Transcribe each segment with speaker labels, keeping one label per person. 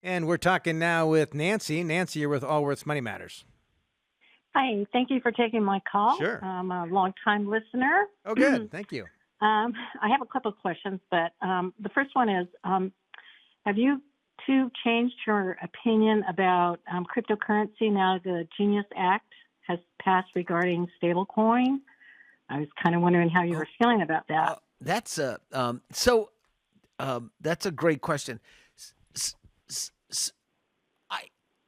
Speaker 1: And we're talking now with Nancy. Nancy, you're with Allworth Money Matters.
Speaker 2: Hi, thank you for taking my call.
Speaker 1: Sure.
Speaker 2: I'm a longtime listener.
Speaker 1: Oh, good. Thank you.
Speaker 2: I have a couple of questions, but the first one is, have you two changed your opinion about cryptocurrency now the Genius Act has passed regarding stablecoin? I was kind of wondering how you were feeling about that.
Speaker 3: That's a that's a great question.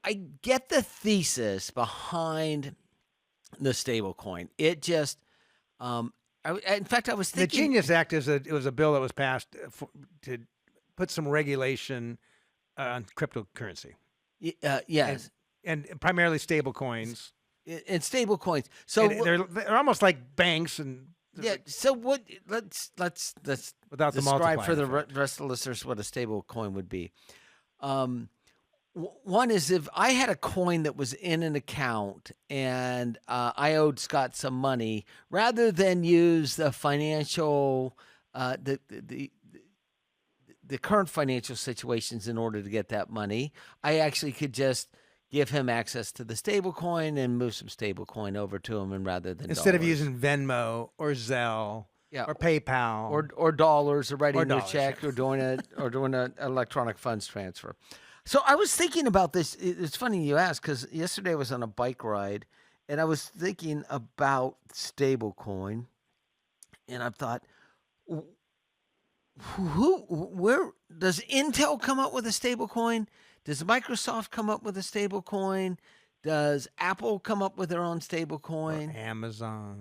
Speaker 3: I get the thesis behind the stablecoin. It just, in fact, I was
Speaker 1: The
Speaker 3: thinking
Speaker 1: Genius Act was a bill that was passed to put some regulation on cryptocurrency.
Speaker 3: Yes,
Speaker 1: and primarily stable coins.
Speaker 3: and stablecoins. So
Speaker 1: And they're almost like banks, and
Speaker 3: yeah. So what? Let's
Speaker 1: without the
Speaker 3: describe
Speaker 1: multiplier
Speaker 3: for the
Speaker 1: effect.
Speaker 3: rest of the listeners what a stable coin would be. One is if I had a coin that was in an account and I owed Scott some money, rather than use the financial the current financial situations in order to get that money, I actually could just give him access to the stable coin and move some stable coin over to him, and rather than
Speaker 1: Instead of
Speaker 3: dollars.
Speaker 1: using Venmo or Zelle or PayPal
Speaker 3: or dollars, or writing your
Speaker 1: dollars,
Speaker 3: check,
Speaker 1: yeah.
Speaker 3: or doing an electronic funds transfer. So I was thinking about this. It's funny you asked, because yesterday I was on a bike ride and I was thinking about stablecoin, and I thought, where does Intel come up with a stablecoin? Does Microsoft come up with a stablecoin? Does Apple come up with their own stablecoin?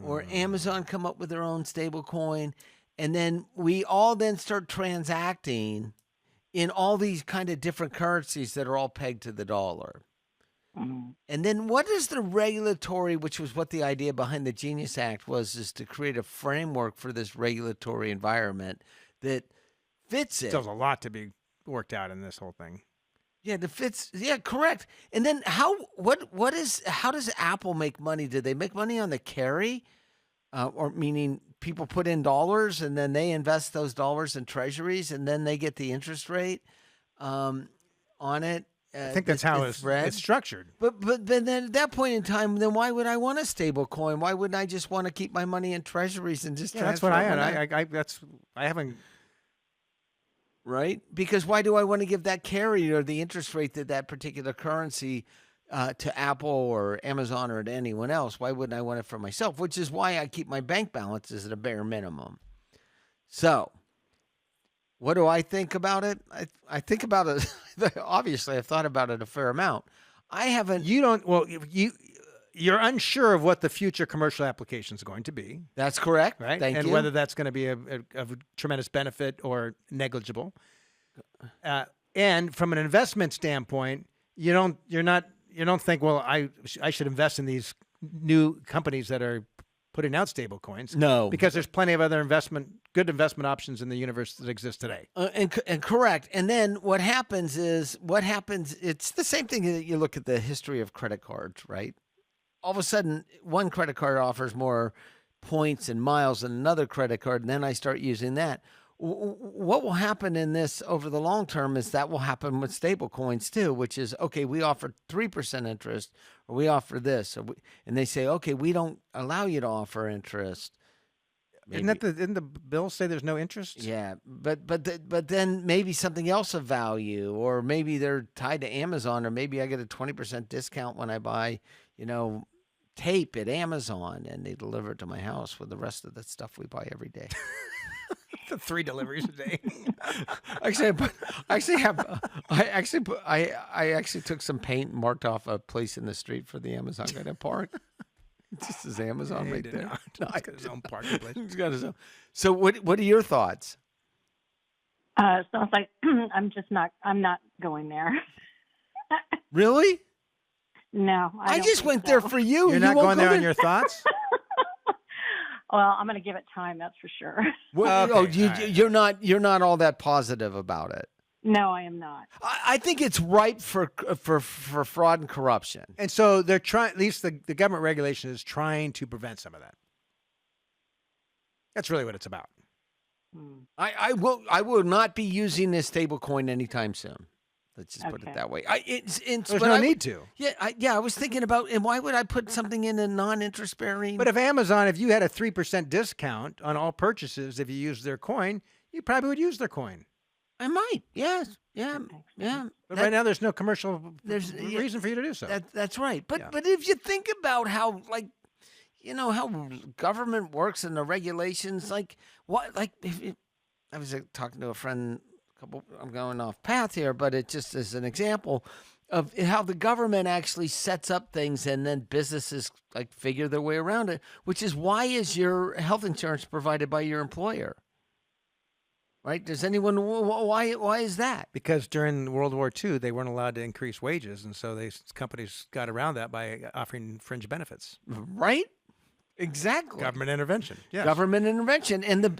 Speaker 1: Or
Speaker 3: Amazon come up with their own stablecoin? And then we all then start transacting in all these kind of different currencies that are all pegged to the dollar.
Speaker 2: Mm-hmm.
Speaker 3: And then what is the regulatory, which was what the idea behind the Genius Act was, is to create a framework for this regulatory environment that fits it.
Speaker 1: There's a lot to be worked out in this whole thing.
Speaker 3: Yeah, that fits. Yeah, correct. And then how does Apple make money? Do they make money on the carry? Or meaning people put in dollars and then they invest those dollars in treasuries and then they get the interest rate on it.
Speaker 1: I think that's how it's structured.
Speaker 3: But then at that point in time, then why would I want a stable coin? Why wouldn't I just want to keep my money in treasuries and just
Speaker 1: Yeah, that's
Speaker 3: transfer
Speaker 1: what I
Speaker 3: it
Speaker 1: had. I haven't.
Speaker 3: right? Because why do I want to give that carry or the interest rate that particular currency to Apple or Amazon or to anyone else? Why wouldn't I want it for myself? Which is why I keep my bank balances at a bare minimum. So, what do I think about it? I think about it. Obviously, I've thought about it a fair amount. I haven't.
Speaker 1: You don't. Well, you're unsure of what the future commercial application is going to be.
Speaker 3: That's correct.
Speaker 1: Right.
Speaker 3: Thank
Speaker 1: and
Speaker 3: you.
Speaker 1: whether that's going to be of tremendous benefit or negligible. And from an investment standpoint, you don't think, well, I should invest in these new companies that are putting out stable coins.
Speaker 3: No.
Speaker 1: Because there's plenty of other good investment options in the universe that exist today.
Speaker 3: And correct. And then what happens, it's the same thing that you look at the history of credit cards, right? All of a sudden, one credit card offers more points and miles than another credit card, and then I start using that. What will happen in this over the long term is that will happen with stable coins too, which is, okay, we offer 3% interest, or we offer this, and they say, okay, we don't allow you to offer interest. Maybe.
Speaker 1: Didn't the bill say there's no interest?
Speaker 3: Yeah, but then maybe something else of value, or maybe they're tied to Amazon, or maybe I get a 20% discount when I buy, tape at Amazon, and they deliver it to my house with the rest of the stuff we buy every day.
Speaker 1: 3 deliveries a day.
Speaker 3: I actually took some paint and marked off a place in the street for the Amazon guy to park. It just says Amazon right there.
Speaker 1: No, he's got his own parking place.
Speaker 3: He's got his own. So what are your thoughts?
Speaker 2: Sounds like I'm not going there.
Speaker 3: Really?
Speaker 2: No,
Speaker 3: I
Speaker 2: don't
Speaker 3: just
Speaker 2: think
Speaker 3: went
Speaker 2: so.
Speaker 3: there for you.
Speaker 1: You're not
Speaker 3: won't
Speaker 1: going
Speaker 3: go
Speaker 1: there on your thoughts?
Speaker 2: Well, I'm going to give it time, that's for sure.
Speaker 3: Well,
Speaker 1: Okay, all right.
Speaker 3: you're not all that positive about it.
Speaker 2: No, I am not.
Speaker 3: I think it's ripe for fraud and corruption.
Speaker 1: And so they're trying, at least the government regulation is trying to prevent some of that. That's really what it's about.
Speaker 2: Hmm.
Speaker 3: I will not be using this stable coin anytime soon. Let's just put it
Speaker 2: Okay.
Speaker 3: that way.
Speaker 1: There's no need to.
Speaker 3: Yeah, I was thinking about, and why would I put something in a non-interest bearing?
Speaker 1: But if you had a 3% discount on all purchases, if you used their coin, you probably would use their coin.
Speaker 3: I might, yes, yeah,
Speaker 2: That makes sense.
Speaker 3: yeah.
Speaker 1: But right now, there's no commercial
Speaker 3: There's-
Speaker 1: reason for you to do so.
Speaker 3: That's right. But
Speaker 1: Yeah.
Speaker 3: but if you think about how how government works and the regulations, I was talking to a friend. I'm going off path here, but it just is an example of how the government actually sets up things and then businesses figure their way around it. Which is why is your health insurance provided by your employer? Right? Does anyone why is that?
Speaker 1: Because during World War II, they weren't allowed to increase wages, and so companies got around that by offering fringe benefits.
Speaker 3: Right? Exactly.
Speaker 1: Government intervention. Yes.
Speaker 3: Government intervention, and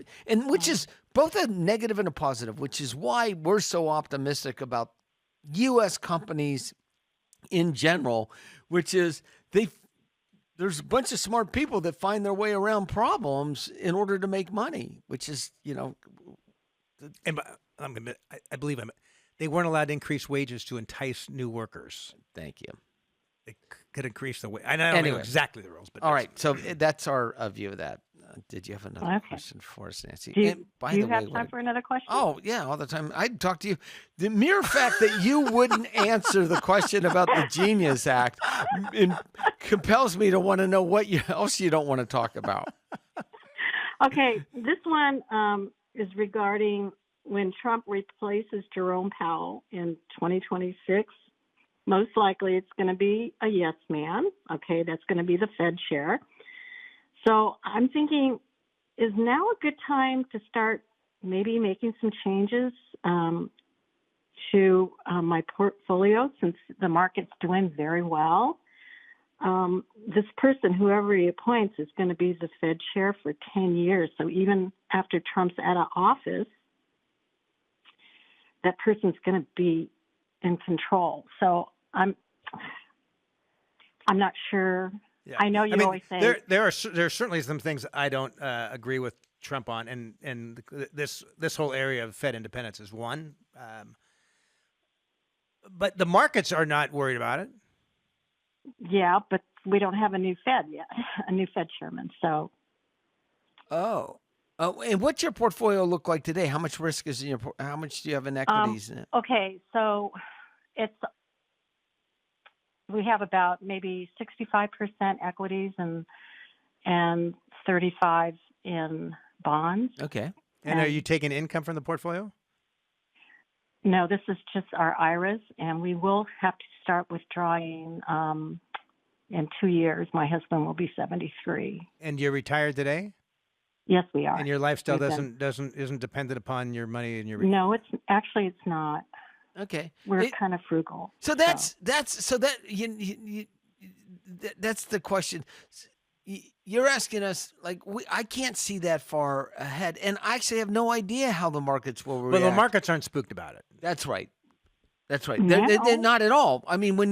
Speaker 3: which is both a negative and a positive, which is why we're so optimistic about U.S. companies in general, which is there's a bunch of smart people that find their way around problems in order to make money, which is
Speaker 1: And I believe they weren't allowed to increase wages to entice new workers.
Speaker 3: Thank you.
Speaker 1: They could increase the wage. I don't know exactly the rules, but
Speaker 3: All right, so that's our view of that. Did you have another
Speaker 2: Okay.
Speaker 3: question for us, Nancy?
Speaker 2: Do you,
Speaker 3: And by
Speaker 2: do you
Speaker 3: the
Speaker 2: have
Speaker 3: way,
Speaker 2: time for another question?
Speaker 3: oh, yeah, all the time. I'd talk to you. The mere fact that you wouldn't answer the question about the Genius Act compels me to want to know what else you don't want to talk about.
Speaker 2: Okay, this one is regarding when Trump replaces Jerome Powell in 2026. Most likely it's going to be a yes man. Okay, that's going to be the Fed chair. So I'm thinking, is now a good time to start maybe making some changes to my portfolio since the market's doing very well? This person, whoever he appoints, is going to be the Fed chair for 10 years. So even after Trump's out of office, that person's going to be in control. So I'm not sure.
Speaker 1: yeah.
Speaker 2: I know you always say
Speaker 1: there are certainly some things I don't agree with Trump on, and this whole area of Fed independence is one. But the markets are not worried about it.
Speaker 2: yeah, but we don't have a new Fed yet, a new Fed chairman. So
Speaker 3: Oh, and what's your portfolio look like today? How much risk is in how much do you have in equities in it?
Speaker 2: okay, so we have about maybe 65% equities and 35 in bonds.
Speaker 3: Okay.
Speaker 1: And are you taking income from the portfolio?
Speaker 2: No, this is just our IRAs, and we will have to start withdrawing in 2 years. My husband will be 73.
Speaker 1: And you're retired today?
Speaker 2: Yes, we are.
Speaker 1: And your lifestyle
Speaker 2: We've
Speaker 1: isn't dependent upon your money and your
Speaker 2: No, it's not.
Speaker 3: Okay.
Speaker 2: We're kind of frugal.
Speaker 3: So that's the question. You're asking us I can't see that far ahead, and I actually have no idea how the markets will react.
Speaker 1: Well, the markets aren't spooked about it.
Speaker 3: That's right. That's right.
Speaker 2: No.
Speaker 3: They're not at all. I mean, when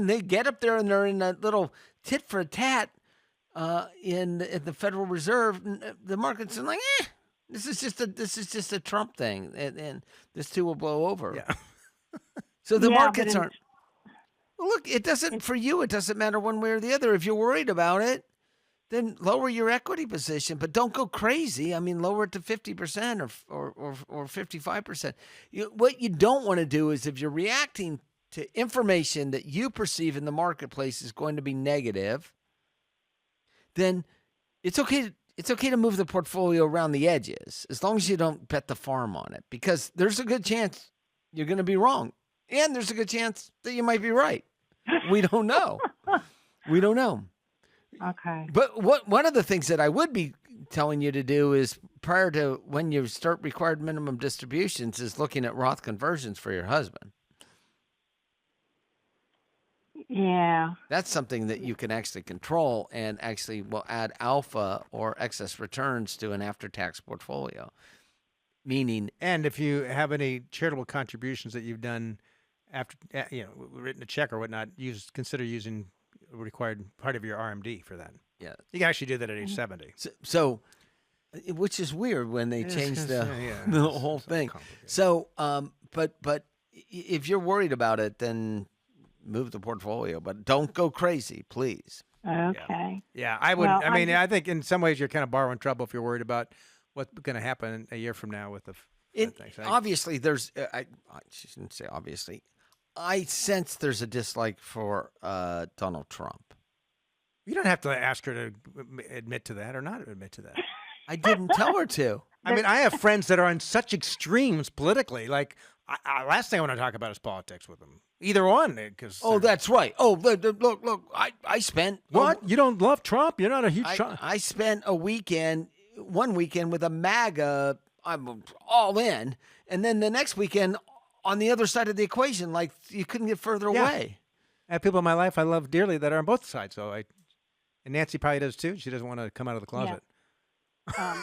Speaker 3: they get up there and they're in that little tit for tat in the Federal Reserve, the markets are like, this is just a Trump thing, and this too will blow over.
Speaker 1: Yeah.
Speaker 3: So the
Speaker 2: Yeah,
Speaker 3: markets
Speaker 2: but
Speaker 3: aren't. Well, look, it doesn't for you. It doesn't matter one way or the other. If you're worried about it, then lower your equity position, but don't go crazy. I mean, lower it to 50% or 55%. What you don't want to do is if you're reacting to information that you perceive in the marketplace is going to be negative, then it's okay. It's okay to move the portfolio around the edges as long as you don't bet the farm on it, because there's a good chance you're going to be wrong, and there's a good chance that you might be right. We don't know. We don't know.
Speaker 2: Okay.
Speaker 3: But one of the things that I would be telling you to do is prior to when you start required minimum distributions is looking at Roth conversions for your husband.
Speaker 2: Yeah.
Speaker 3: That's something that you can actually control and actually will add alpha or excess returns to an after-tax portfolio. Meaning,
Speaker 1: And if you have any charitable contributions that you've done after, written a check or whatnot, consider using a required part of your RMD for that.
Speaker 3: yeah.
Speaker 1: You can actually do that at age 70.
Speaker 3: So which is weird when they changed the
Speaker 1: Yeah,
Speaker 3: the
Speaker 1: it's
Speaker 3: whole
Speaker 1: so
Speaker 3: thing.
Speaker 1: complicated.
Speaker 3: So, but if you're worried about it, then move the portfolio, but don't go crazy, please.
Speaker 2: Okay.
Speaker 1: Yeah, I would.
Speaker 2: Well,
Speaker 1: I mean, I think in some ways you're kind of borrowing trouble if you're worried about what's going to happen a year from now with the things.
Speaker 3: Obviously, there's. I shouldn't say obviously. I sense there's a dislike for Donald Trump.
Speaker 1: You don't have to ask her to admit to that or not admit to that.
Speaker 3: I didn't tell her to.
Speaker 1: I mean, I have friends that are on such extremes politically. Like, last thing I want to talk about is politics with them. Either one, because
Speaker 3: That's right. Oh, look. I spent
Speaker 1: what? You don't love Trump? You're not a huge Trump.
Speaker 3: I spent one weekend with a MAGA. I'm all in, and then the next weekend on the other side of the equation, like you couldn't get further away.
Speaker 1: I have people in my life I love dearly that are on both sides. So and Nancy probably does too. She doesn't want to come out of the closet.
Speaker 2: Yeah.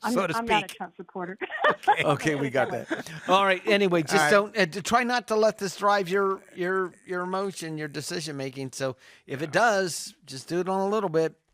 Speaker 1: I'm not a
Speaker 2: Trump supporter.
Speaker 3: Okay, we got that. All right. Anyway, just don't try not to let this drive your emotion, your decision making. So if it does, just do it on a little bit.